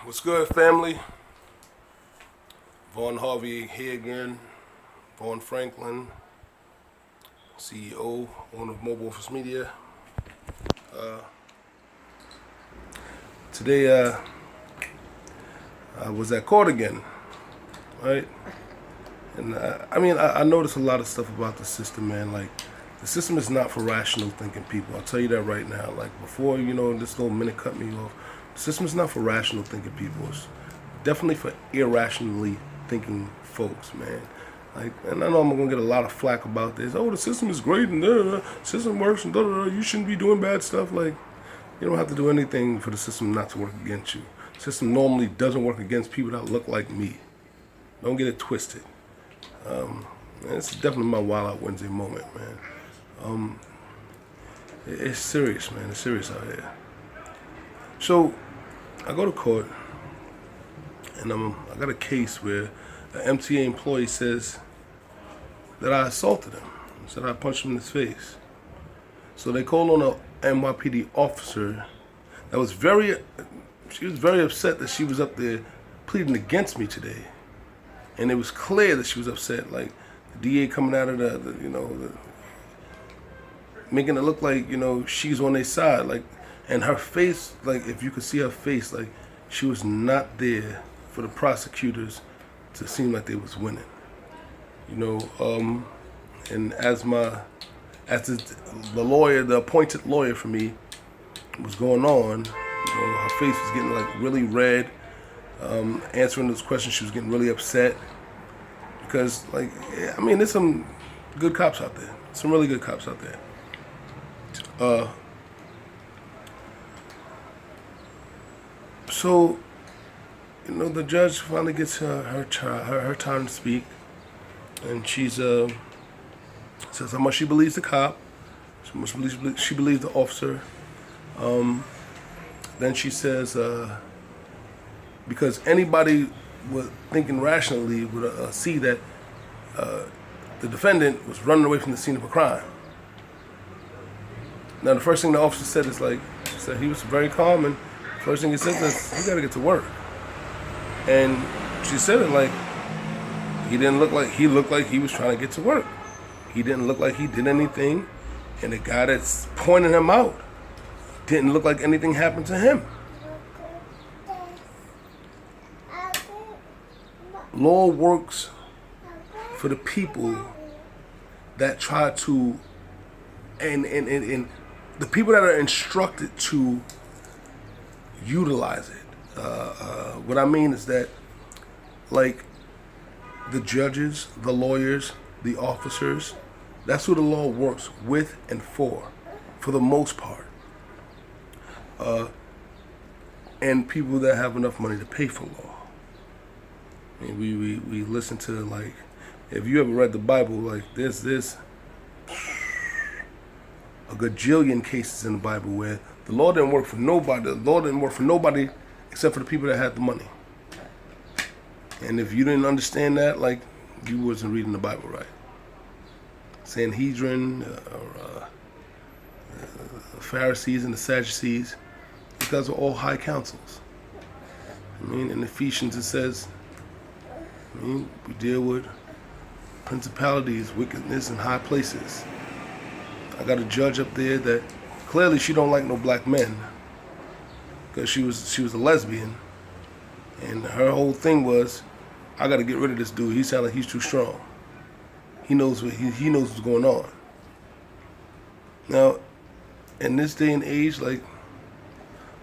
What's good, family? Vaughn Harvey here again. Vaughn Franklin, CEO, owner of Mobile Office Media. Today, I was at court again, right? And I noticed a lot of stuff about the system, man. Like, the system is not for rational thinking people. I'll tell you that right now. Like, before, this little minute cut me off. The system is not for rational thinking people. It's definitely for irrationally thinking folks, man. Like, and I know I'm gonna get a lot of flack about this. Oh, the system is great and system works and you shouldn't be doing bad stuff. Like, you don't have to do anything for the system not to work against you. The system normally doesn't work against people that look like me. Don't get it twisted. It's definitely my Wild Out Wednesday moment, man. It's serious, man. It's serious out here. So, I go to court, and I got a case where an MTA employee says that I assaulted him. Said I punched him in his face. So they called on a NYPD officer that was she was very upset that she was up there pleading against me today. And it was clear that she was upset, like the DA coming out of making it look like, she's on their side. Like, and her face, like, if you could see her face, like, she was not there for the prosecutors to seem like they was winning. And as the lawyer, the appointed lawyer for me was going on, her face was getting like really red. Answering those questions, she was getting really upset because, like, there's some good cops out there, some really good cops out there. So, the judge finally gets her time to speak, and she says how much she believes the cop, how much she believes the officer. Then she says, because anybody was thinking rationally would see that the defendant was running away from the scene of a crime. Now, the first thing the officer said is she said he was very calm, and the first thing he said is, "You gotta get to work." And she said it like he looked like he was trying to get to work. He didn't look like he did anything, and the guy that's pointing him out didn't look like anything happened to him. Law works for the people that try to, and the people that are instructed to utilize it. What I mean is that, like, the judges, the lawyers, the officers, that's who the law works with and for the most part. And people that have enough money to pay for law. We listen to, like, if you ever read the Bible, like, there's a gajillion cases in the Bible where the law didn't work for nobody. The law didn't work for nobody except for the people that had the money. And if you didn't understand that, like, you wasn't reading the Bible right. Sanhedrin, the Pharisees and the Sadducees, these guys are all high councils. In Ephesians it says, we deal with principalities, wickedness in high places. I got a judge up there that clearly she don't like no black men because she was a lesbian, and her whole thing was, I got to get rid of this dude. He sounds like he's too strong. He knows he knows what's going on. Now, in this day and age, like,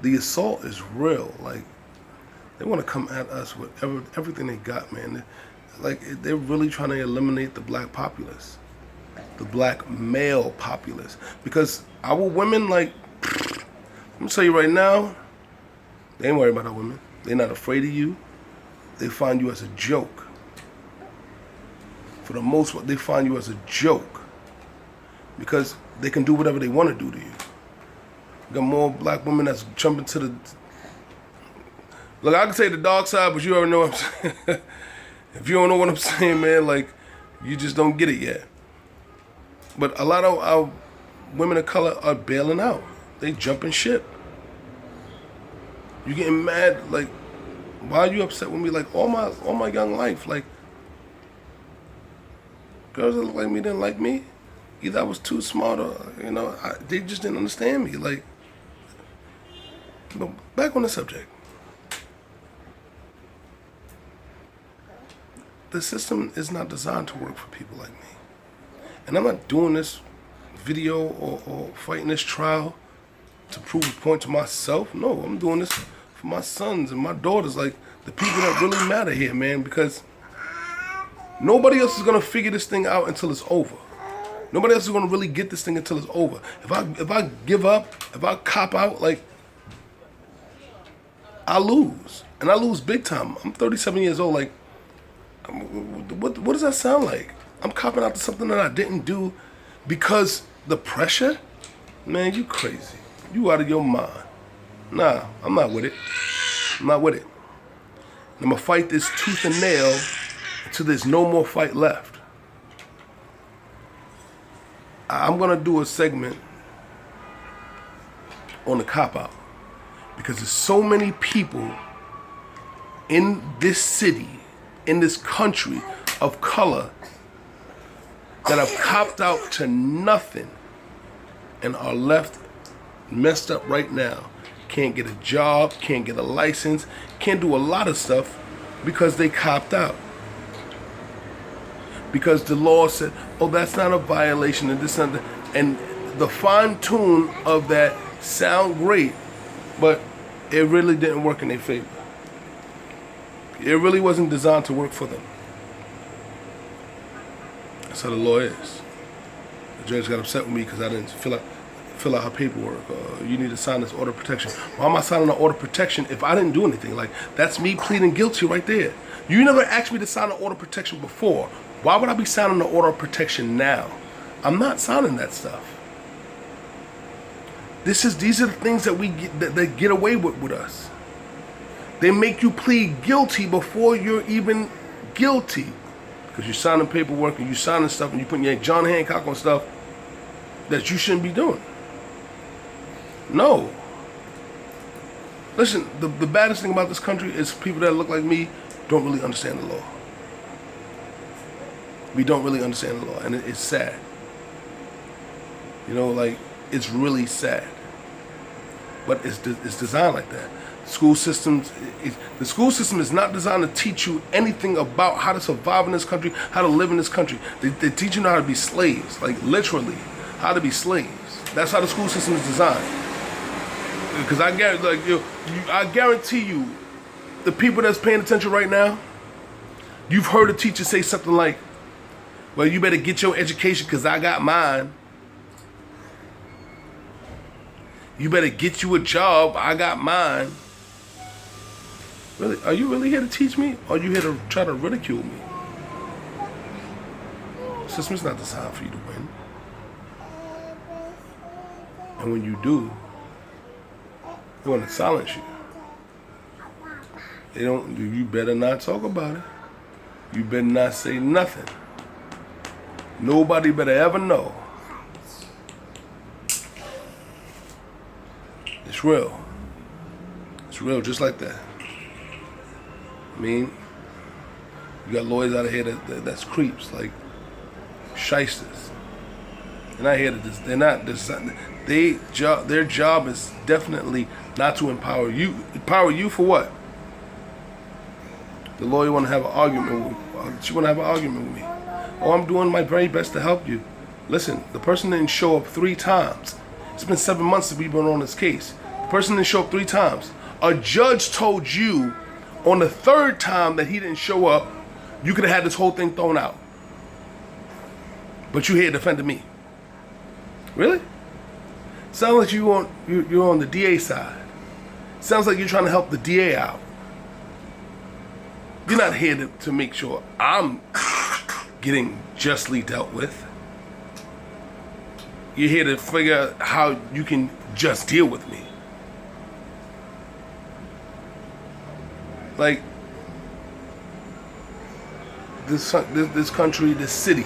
the assault is real. Like, they want to come at us with everything they got, man. They're really trying to eliminate the black populace, the black male populace, because our women, like, I'm gonna tell you right now, they ain't worried about our women. They're not afraid of you. They find you as a joke. For the most part, they find you as a joke because they can do whatever they want to do to you. You got more black women that's jumping to the... Look, I can say the dark side, but you already know what I'm saying. If you don't know what I'm saying, man, like, you just don't get it yet. But a lot of our women of color are bailing out. They jumping ship. You getting mad, like, Why are you upset with me? Like all my young life, like girls that look like me didn't like me. Either I was too smart or they just didn't understand me. Like, but back on the subject. The system is not designed to work for people like me. And I'm not doing this video or fighting this trial to prove a point to myself. No, I'm doing this for my sons and my daughters, like the people that really matter here, man, because nobody else is gonna figure this thing out until it's over. Nobody else is gonna really get this thing until it's over. If I give up, if I cop out, like, I lose. And I lose big time. I'm 37 years old, like, what does that sound like? I'm copping out to something that I didn't do because the pressure? Man, you crazy. You out of your mind. Nah, I'm not with it. I'm not with it. I'm gonna fight this tooth and nail until there's no more fight left. I'm gonna do a segment on the cop-out because there's so many people in this city, in this country of color that have copped out to nothing and are left messed up right now. Can't get a job, can't get a license, can't do a lot of stuff because they copped out. Because the law said, oh, that's not a violation of this and that. And the fine tune of that sound great, but it really didn't work in their favor. It really wasn't designed to work for them. That's how the law is. The judge got upset with me because I didn't fill out her paperwork. You need to sign this order of protection. Why am I signing an order of protection if I didn't do anything? Like, that's me pleading guilty right there. You never asked me to sign an order of protection before. Why would I be signing the order of protection now? I'm not signing that stuff. These are the things that that get away with us. They make you plead guilty before you're even guilty. Because you're signing paperwork and you're signing stuff and you're putting your John Hancock on stuff that you shouldn't be doing. No. Listen, the baddest thing about this country is people that look like me don't really understand the law. We don't really understand the law, and it's sad. You know, like, it's really sad. But it's designed like that. The school system is not designed to teach you anything about how to survive in this country, how to live in this country. They teach you how to be slaves, like literally, how to be slaves. That's how the school system is designed. Because I guarantee you, the people that's paying attention right now, you've heard a teacher say something like, well, you better get your education because I got mine. You better get you a job. I got mine. Really? Are you really here to teach me? Or are you here to try to ridicule me? The system's not designed for you to win. And when you do, they want to silence you. You better not talk about it. You better not say nothing. Nobody better ever know. It's real. It's real just like that. I mean, you got lawyers out of here that's creeps, like shysters. They're not here to they're not designed. Their job is definitely not to empower you. Empower you for what? The lawyer want to have an argument with she want to have an argument with me. Oh, I'm doing my very best to help you. Listen, the person didn't show up 3 times. It's been 7 months since we've been on this case. The person didn't show up 3 times. A judge told you on the 3rd time that he didn't show up, you could have had this whole thing thrown out. But you here defending me. Really? Sounds like you're on the DA side. Sounds like you're trying to help the DA out. You're not here to make sure I'm getting justly dealt with. You're here to figure out how you can just deal with me. Like, this country, this city,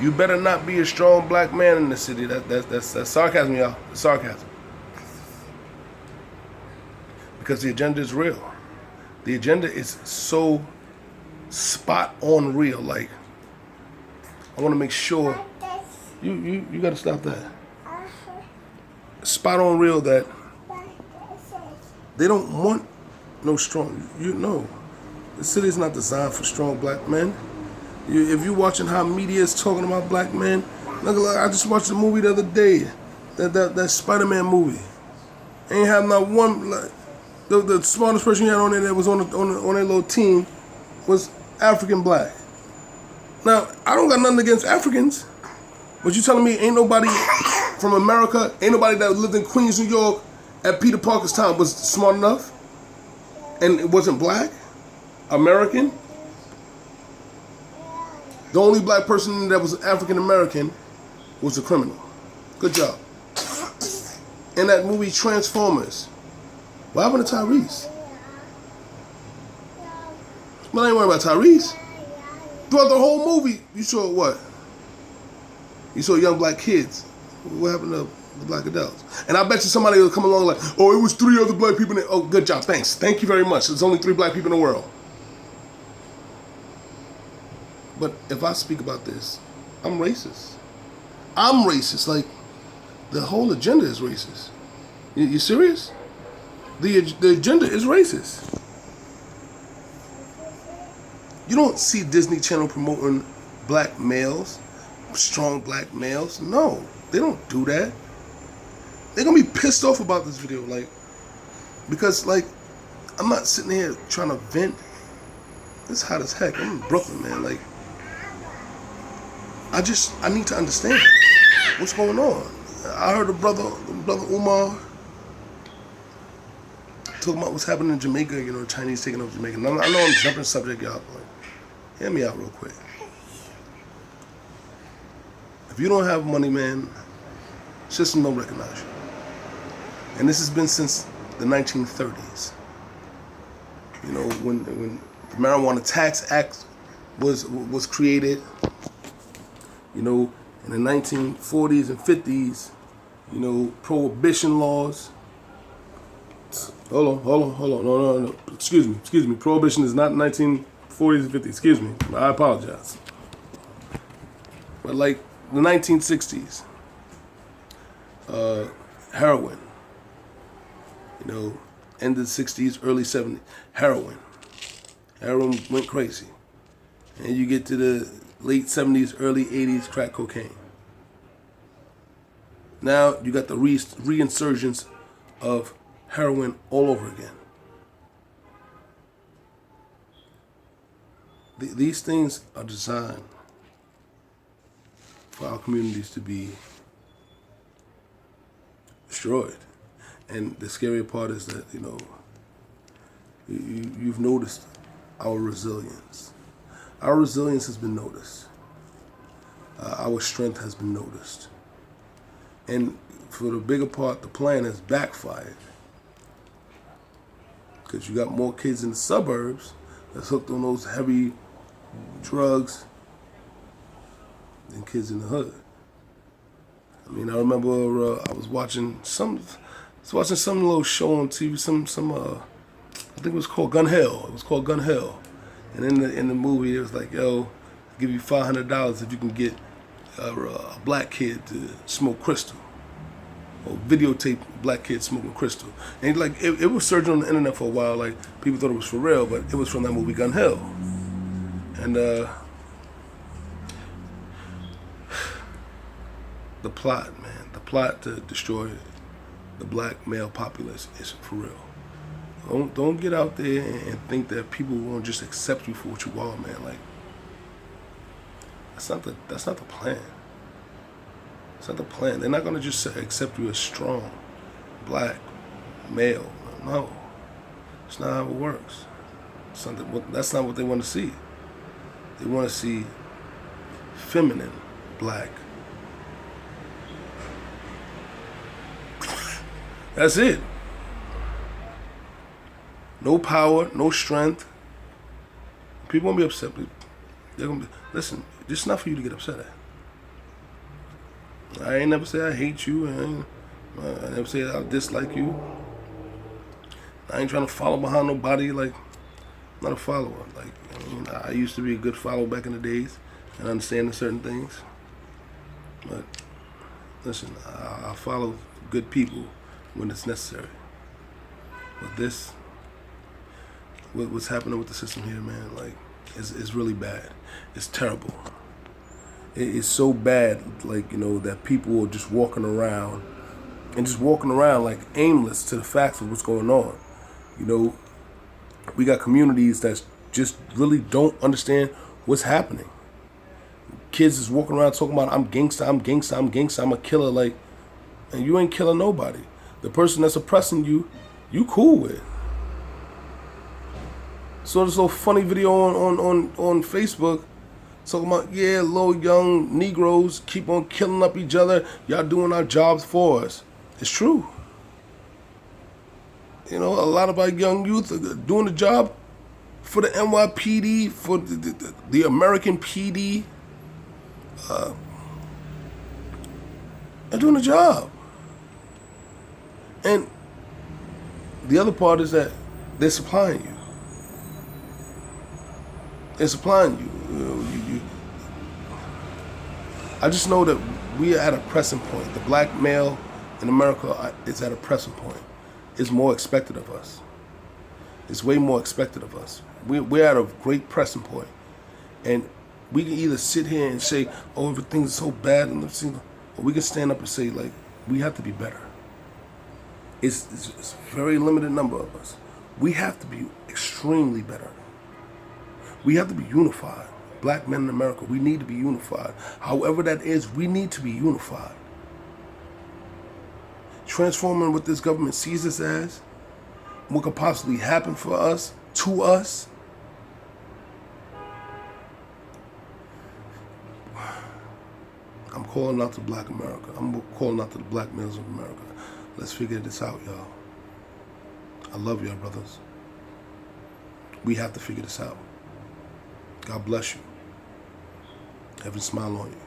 you better not be a strong black man in the city. That's sarcasm, y'all. It's sarcasm. Because the agenda is real. The agenda is so spot on real. Like, I want to make sure you got to stop that. Spot on real that they don't want no strong. You know, the city is not designed for strong black men. If you're watching how media is talking about black men, look, I just watched a movie the other day, that Spider-Man movie. Ain't have not one. Like, the smartest person you had on there that was on their little team was African black. Now, I don't got nothing against Africans, but you telling me ain't nobody from America, ain't nobody that lived in Queens, New York at Peter Parker's time was smart enough and it wasn't black, American? The only black person that was African American was a criminal. Good job. In that movie Transformers, what happened to Tyrese? But I ain't worried about Tyrese. Throughout the whole movie, you saw what? You saw young black kids. What happened to the black adults? And I bet you somebody will come along like, oh, it was 3 other black people in it. Oh, good job, thanks. Thank you very much. There's only 3 black people in the world. But if I speak about this, I'm racist. I'm racist. Like, the whole agenda is racist. You serious? The agenda is racist. You don't see Disney Channel promoting black males, strong black males. No, they don't do that. They're gonna be pissed off about this video, like, because, like, I'm not sitting here trying to vent. It's hot as heck. I'm in Brooklyn, man. Like, I need to understand what's going on. I heard the brother Umar talking about what's happening in Jamaica, you know, the Chinese taking over Jamaica. And I know I'm jumping subject, y'all, but hear me out real quick. If you don't have money, man, system don't recognize you. And this has been since the 1930s. You know, when the Marijuana Tax Act was created, you know, in the 1940s and 50s, you know, prohibition laws. Hold on. No. Excuse me. Prohibition is not 1940s and 50s. Excuse me. I apologize. But like the 1960s, heroin. You know, end of the 60s, early 70s, heroin. Heroin went crazy. And you get to the late 70s, early 80s, crack cocaine. Now you got the reinsurgence of heroin all over again. These things are designed for our communities to be destroyed. And the scary part is that, you know, you've noticed our resilience. Our resilience has been noticed. Our strength has been noticed. And for the bigger part, the plan has backfired. Because you got more kids in the suburbs that's hooked on those heavy drugs than kids in the hood. I mean, I remember I was watching some little show on TV, I think it was called Gun Hill. It was called Gun Hill. And in the movie, it was like, yo, I'll give you $500 if you can get a black kid to smoke crystal, or videotape black kids smoking crystal. And like it was surging on the internet for a while. Like, people thought it was for real, but it was from that movie Gun Hill. And the plot, man, the plot to destroy the black male populace is for real. Don't get out there and think that people won't just accept you for what you are, man. Like, that's not the plan. It's not the plan. They're not gonna just accept you as strong, black, male. No, it's not how it works. That's not what they want to see. They want to see feminine, black. That's it. No power, no strength. People won't be upset. They're gonna be, listen, this is not for you to get upset at. I ain't never say I hate you. I never say I dislike you. I ain't trying to follow behind nobody. Like, not a follower. Like, I mean, I used to be a good follower back in the days and understanding certain things. But listen, I follow good people when it's necessary. But this, what's happening with the system here, man, like, it's really bad. It's terrible. It's so bad, like, that people are just walking around like aimless to the facts of what's going on. We got communities that just really don't understand what's happening. Kids is walking around talking about, I'm gangsta, I'm gangsta, I'm gangsta, I'm a killer, like, and you ain't killing nobody. The person that's oppressing you, you cool with. So this little funny video on Facebook talking about, yeah, little young Negroes keep on killing up each other. Y'all doing our jobs for us. It's true. A lot of our young youth are doing the job for the NYPD, for the American PD. They're doing the job. And the other part is that they're supplying you. They're supplying you. I just know that we are at a pressing point. The black male in America is at a pressing point. It's more expected of us. It's way more expected of us. We're at a great pressing point. And we can either sit here and say, oh, everything's so bad, or we can stand up and say, like, we have to be better. It's a very limited number of us. We have to be extremely better. We have to be unified. Black men in America, we need to be unified. However that is, we need to be unified. Transforming what this government sees us as, what could possibly happen for us, to us. I'm calling out to black America. I'm calling out to the black males of America. Let's figure this out, y'all. I love y'all, brothers. We have to figure this out. God bless you. Heaven smile on you.